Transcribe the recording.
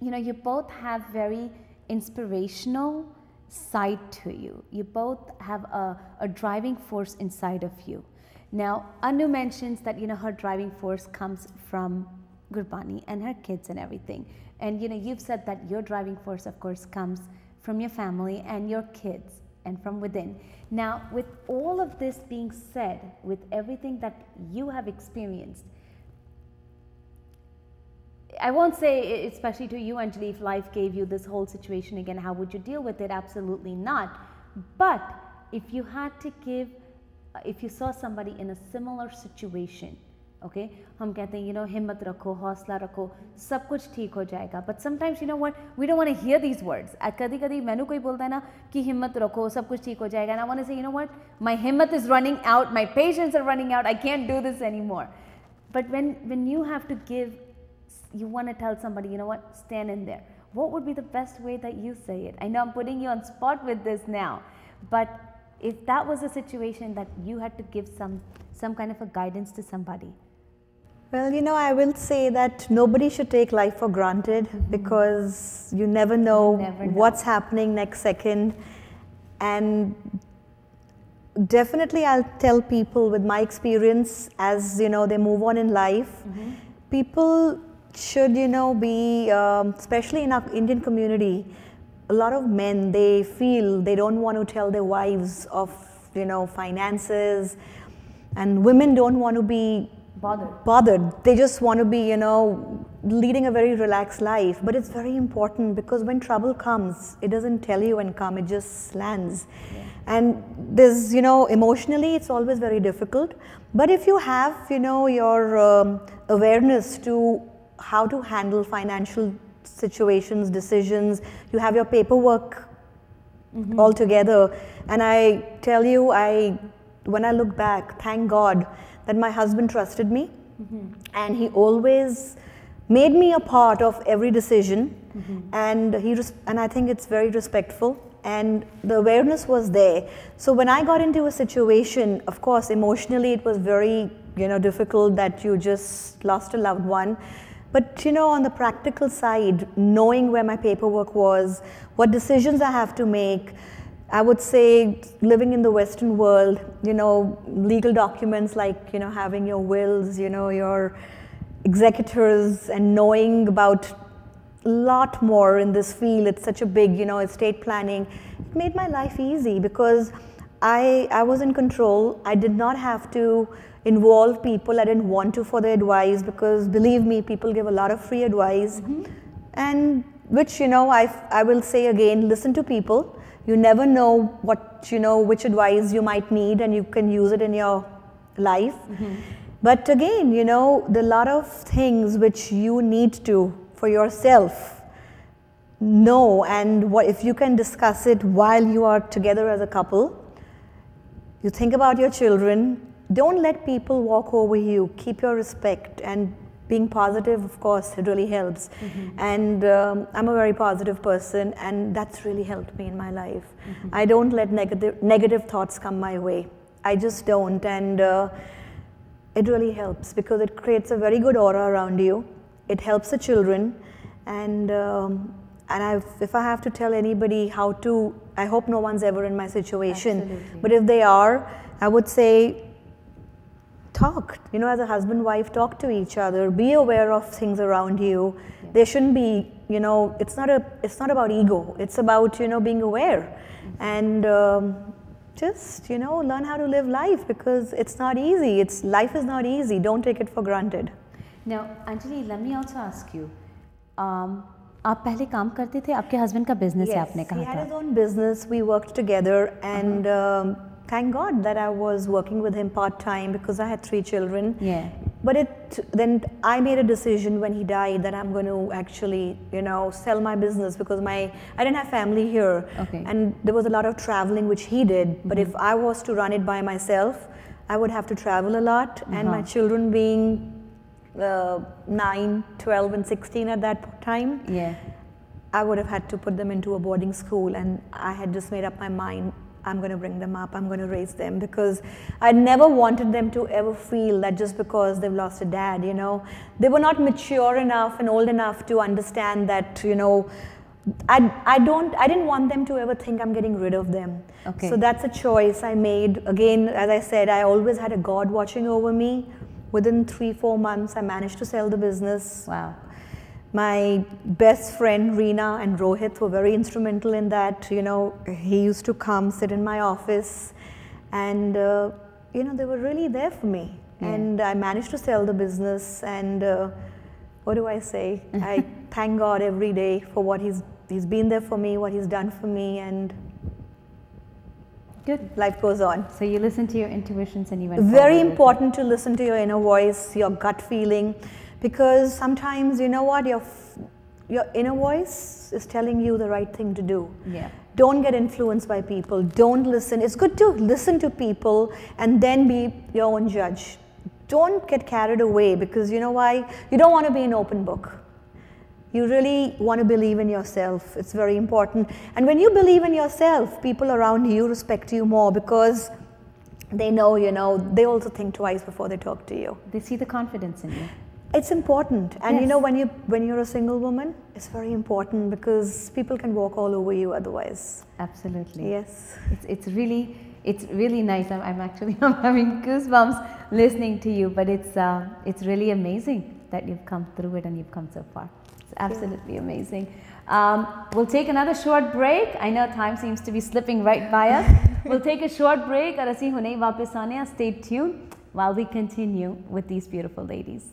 you both have very inspirational side to you. You both have a driving force inside of you. Now, Anu mentions that, her driving force comes from Gurbani and her kids and everything. And, you've said that your driving force, of course, comes from your family and your kids and from within. Now, with all of this being said, with everything that you have experienced, I won't say, especially to you, Anjali, if life gave you this whole situation again, how would you deal with it? Absolutely not. But if you had to give, if you saw somebody in a similar situation, okay, हम कहते हैं, हिम्मत रखो, हौसला रखो, सब कुछ ठीक हो जाएगा. But sometimes, what, we don't want to hear these words. कभी-कभी मैंने कोई बोलता है ना कि हिम्मत रखो, सब कुछ ठीक हो जाएगा. And I want to say, what, my himmat is running out, my patience are running out, I can't do this anymore. But when you have to give, you want to tell somebody, what, stand in there. What would be the best way that you say it? I know I'm putting you on spot with this now, but if that was a situation that you had to give some kind of a guidance to somebody. Well, I will say that nobody should take life for granted, because you never know what's happening next second. And definitely I'll tell people with my experience, as they move on in life, people should be, especially in our Indian community, a lot of men, they feel they don't want to tell their wives of finances, and women don't want to be bothered. They just want to be leading a very relaxed life. But it's very important, because when trouble comes, it doesn't tell you when come, it just lands. And there's emotionally it's always very difficult, but if you have your awareness to how to handle financial situations, decisions, you have your paperwork all together. And I tell you, when I look back, thank God that my husband trusted me, and he always made me a part of every decision, and I think it's very respectful, and the awareness was there. So when I got into a situation, of course emotionally it was very difficult, that you just lost a loved one. But on the practical side, knowing where my paperwork was, what decisions I have to make, I would say, living in the Western world, legal documents like, having your wills, your executors, and knowing about a lot more in this field. It's such a big, estate planning. It made my life easy, because I was in control. I did not have to involve people. I didn't want to for the advice, because believe me, people give a lot of free advice, and which, I will say again, listen to people. You never know what, which advice you might need, and you can use it in your life. But again, there are a lot of things which you need to, for yourself, know, and if you can discuss it while you are together as a couple. You think about your children. Don't let people walk over you. Keep your respect, and being positive, of course, it really helps. And I'm a very positive person, and that's really helped me in my life. I don't let negative thoughts come my way. I just don't, and it really helps, because it creates a very good aura around you. It helps the children, and if I have to tell anybody how to, I hope no one's ever in my situation. Absolutely. But if they are, I would say, talk, as a husband-wife, talk to each other, be aware of things around you. There shouldn't be, it's not about ego, it's about, being aware, and just, learn how to live life, because it's not easy. Life is not easy. Don't take it for granted. Now, Anjali, let me also ask you, आप पहले काम करते थे, आपके husband का business है, आपने कहा था. He had his own business. We worked together, and thank God that I was working with him part-time, because I had 3 children. Yeah. But then I made a decision when he died that I'm going to actually, sell my business, because I didn't have family here. Okay. And there was a lot of traveling which he did. But if I was to run it by myself, I would have to travel a lot. And my children being 9, 12 and 16 at that time, Yeah. I would have had to put them into a boarding school, and I had just made up my mind I'm going to bring them up, I'm going to raise them, because I never wanted them to ever feel that just because they've lost a dad, you know, they were not mature enough and old enough to understand that, you know, I didn't want them to ever think I'm getting rid of them. Okay. So that's a choice I made. Again, as I said, I always had a God watching over me. Within 3-4 months, I managed to sell the business. Wow. My best friend Reena and Rohit were very instrumental in that. You know, he used to come sit in my office, and you know, they were really there for me. Yeah. And I managed to sell the business. And what do I say? I thank God every day for what he's been there for me, what he's done for me, and good. Life goes on. So you listened to your intuitions and you went Very forward with important to listen to your inner voice, your gut feeling, because sometimes, you know what, your inner voice is telling you the right thing to do. Yeah. Don't get influenced by people. Don't listen. It's good to listen to people and then be your own judge. Don't get carried away, because you know why? You don't want to be an open book. You really want to believe in yourself. It's very important. And when you believe in yourself, people around you respect you more, because they know, you know, they also think twice before they talk to you. They see the confidence in you. It's important. And Yes. you know, when you're a single woman, it's very important, because people can walk all over you otherwise. Absolutely. Yes. It's really nice. I'm actually having goosebumps listening to you, but it's really amazing that you've come through it and you've come so far. It's absolutely amazing. We'll take another short break. I know time seems to be slipping right by us. We'll take a short break. Stay tuned while we continue with these beautiful ladies.